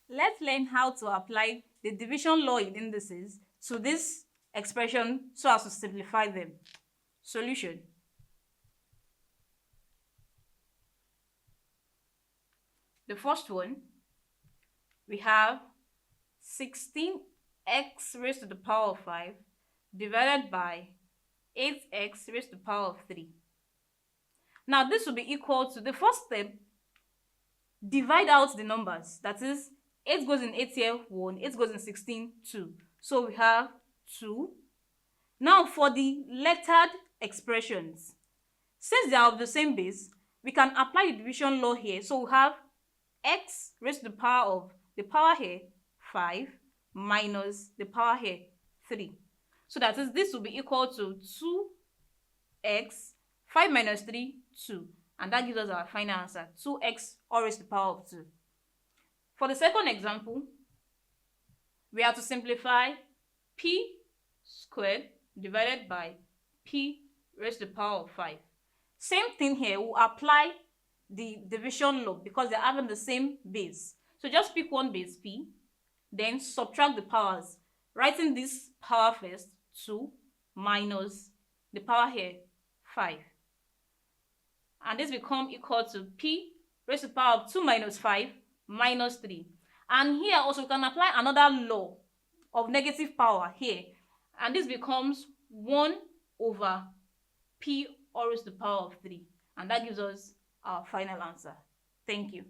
Let's learn how to apply the division law in indices to this expression so as to simplify them. Solution. The first one, we have 16x raised to the power of 5 divided by 8x raised to the power of 3. Now this will be equal to the first step, divide out the numbers. That is, 8 goes in 8 here, 1, 8 goes in 16, 2. So we have 2. Now for the lettered expressions, since they are of the same base, we can apply the division law here. So we have x raised to the power of the power here 5 minus the power here 3. So that is, this will be equal to 2x, 5 minus 3, 2. And that gives us our final answer, 2x all raised to the power of 2. For the second example, we have to simplify p squared divided by p raised to the power of 5. Same thing here, we'll apply the division law because they're having the same base. So just pick one base, p, then subtract the powers. Writing this power first, 2 minus the power here, 5. And this become equal to p raised to the power of 2 minus 5 minus 3. And here also we can apply another law of negative power here. And this becomes 1 over p all raised to the power of 3. And that gives us our final answer. Thank you.